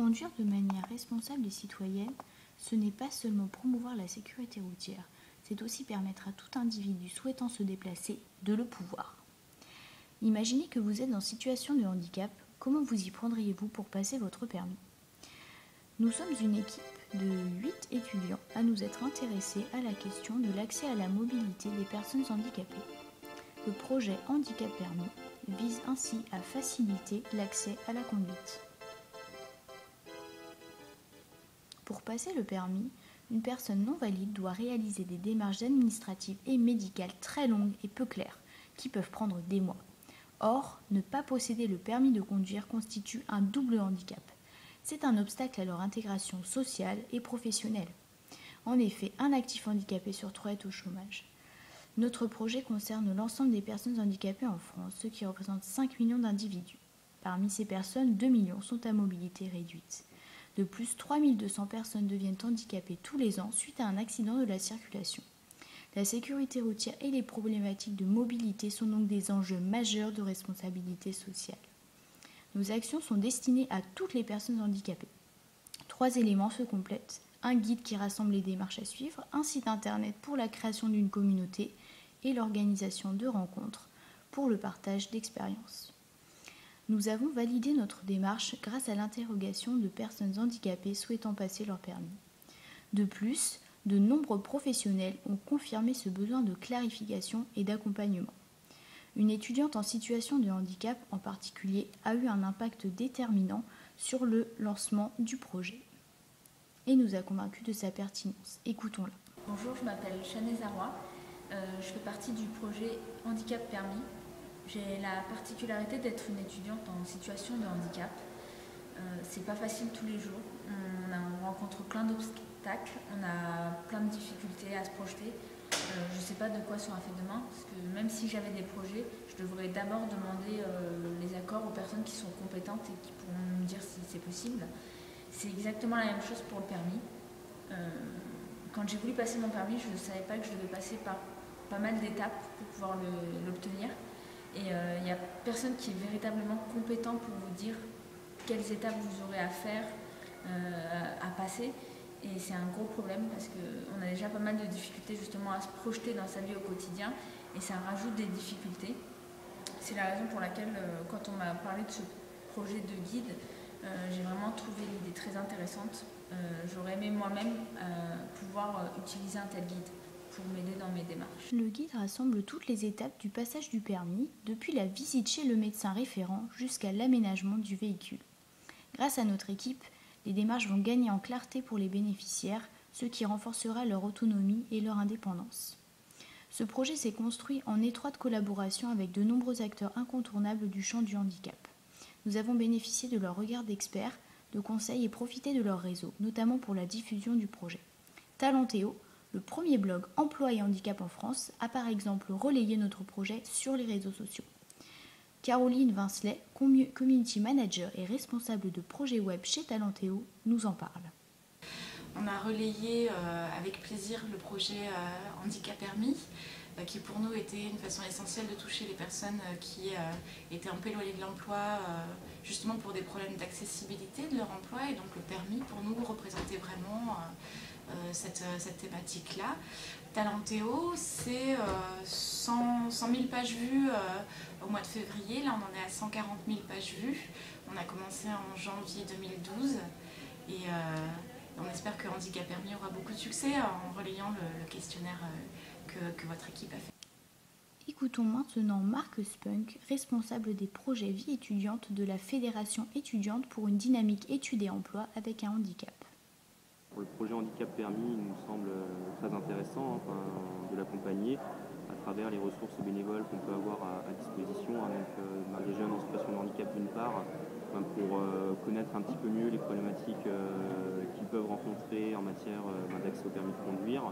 Conduire de manière responsable et citoyenne, ce n'est pas seulement promouvoir la sécurité routière, c'est aussi permettre à tout individu souhaitant se déplacer de le pouvoir. Imaginez que vous êtes en situation de handicap, comment vous y prendriez-vous pour passer votre permis? Nous sommes une équipe de 8 étudiants à nous être intéressés à la question de l'accès à la mobilité des personnes handicapées. Le projet Handicap Permis vise ainsi à faciliter l'accès à la conduite. Pour passer le permis, une personne non valide doit réaliser des démarches administratives et médicales très longues et peu claires, qui peuvent prendre des mois. Or, ne pas posséder le permis de conduire constitue un double handicap. C'est un obstacle à leur intégration sociale et professionnelle. En effet, un actif handicapé sur 3 est au chômage. Notre projet concerne l'ensemble des personnes handicapées en France, ce qui représente 5 millions d'individus. Parmi ces personnes, 2 millions sont à mobilité réduite. De plus, 3200 personnes deviennent handicapées tous les ans suite à un accident de la circulation. La sécurité routière et les problématiques de mobilité sont donc des enjeux majeurs de responsabilité sociale. Nos actions sont destinées à toutes les personnes handicapées. 3 éléments se complètent: un guide qui rassemble les démarches à suivre, un site internet pour la création d'une communauté et l'organisation de rencontres pour le partage d'expériences. Nous avons validé notre démarche grâce à l'interrogation de personnes handicapées souhaitant passer leur permis. De plus, de nombreux professionnels ont confirmé ce besoin de clarification et d'accompagnement. Une étudiante en situation de handicap en particulier a eu un impact déterminant sur le lancement du projet et nous a convaincus de sa pertinence. Écoutons-la. Bonjour, je m'appelle Chanez Arroy, je fais partie du projet Handicap Permis. J'ai la particularité d'être une étudiante en situation de handicap. C'est pas facile tous les jours, on rencontre plein d'obstacles, on a plein de difficultés à se projeter. Je ne sais pas de quoi sera fait demain, parce que même si j'avais des projets, je devrais d'abord demander les accords aux personnes qui sont compétentes et qui pourront me dire si c'est possible. C'est exactement la même chose pour le permis. Quand j'ai voulu passer mon permis, je ne savais pas que je devais passer par pas mal d'étapes pour pouvoir l'obtenir. Et il n'y a personne qui est véritablement compétent pour vous dire quelles étapes vous aurez à faire, à passer. Et c'est un gros problème parce qu'on a déjà pas mal de difficultés justement à se projeter dans sa vie au quotidien et ça rajoute des difficultés. C'est la raison pour laquelle quand on m'a parlé de ce projet de guide, j'ai vraiment trouvé l'idée très intéressante. J'aurais aimé moi-même pouvoir utiliser un tel guide pour m'aider dans mes démarches. Le guide rassemble toutes les étapes du passage du permis, depuis la visite chez le médecin référent jusqu'à l'aménagement du véhicule. Grâce à notre équipe, les démarches vont gagner en clarté pour les bénéficiaires, ce qui renforcera leur autonomie et leur indépendance. Ce projet s'est construit en étroite collaboration avec de nombreux acteurs incontournables du champ du handicap. Nous avons bénéficié de leur regard d'experts, de conseils et profité de leur réseau, notamment pour la diffusion du projet. Talentéo, le premier blog emploi et handicap en France, a par exemple relayé notre projet sur les réseaux sociaux. Caroline Vincelet, community manager et responsable de projet web chez Talentéo, nous en parle. On a relayé avec plaisir le projet Handicap Permis, qui pour nous était une façon essentielle de toucher les personnes qui étaient un peu éloignées de l'emploi, justement pour des problèmes d'accessibilité de leur emploi, et donc le permis pour nous représentait vraiment cette thématique-là. Talentéo, c'est 100 000 pages vues au mois de février, là on en est à 140 000 pages vues. On a commencé en janvier 2012 et on espère que Handicap Permis aura beaucoup de succès en relayant le questionnaire que votre équipe a fait. Écoutons maintenant Marc Spunk, responsable des projets vie étudiante de la Fédération étudiante pour une dynamique études et emploi avec un handicap. Le projet Handicap Permis, il nous semble très intéressant de l'accompagner à travers les ressources bénévoles qu'on peut avoir à disposition, donc des jeunes en situation de handicap d'une part, pour connaître un petit peu mieux les problématiques qu'ils peuvent rencontrer en matière d'accès au permis de conduire,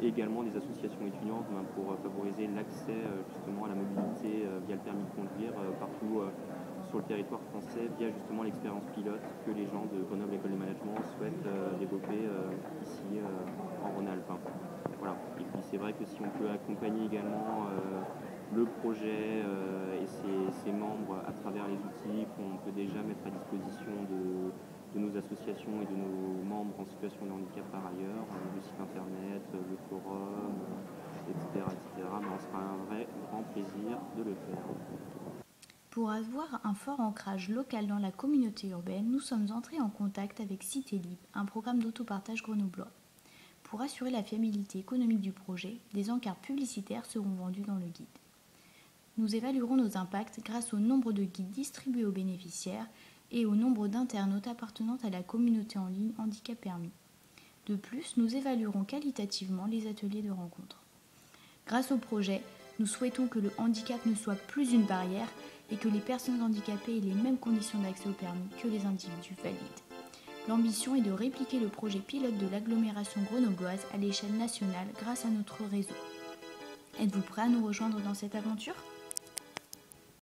et également des associations étudiantes pour favoriser l'accès justement à la mobilité via le permis de conduire partout sur le territoire français via justement l'expérience pilote que les gens de Grenoble École de Management souhaitent développer ici en Rhône-Alpes. Voilà. Et puis c'est vrai que si on peut accompagner également le projet et ses membres à travers les outils qu'on peut déjà mettre à disposition de nos associations, l'association et de nos membres en situation de handicap par ailleurs, le site internet, le forum, etc., etc. Mais on sera un vrai grand plaisir de le faire. Pour avoir un fort ancrage local dans la communauté urbaine, nous sommes entrés en contact avec Cité Libre, un programme d'autopartage grenoblois. Pour assurer la fiabilité économique du projet, des encarts publicitaires seront vendus dans le guide. Nous évaluerons nos impacts grâce au nombre de guides distribués aux bénéficiaires et au nombre d'internautes appartenant à la communauté en ligne Handicap Permis. De plus, nous évaluerons qualitativement les ateliers de rencontre. Grâce au projet, nous souhaitons que le handicap ne soit plus une barrière et que les personnes handicapées aient les mêmes conditions d'accès au permis que les individus valides. L'ambition est de répliquer le projet pilote de l'agglomération grenobloise à l'échelle nationale grâce à notre réseau. Êtes-vous prêts à nous rejoindre dans cette aventure ?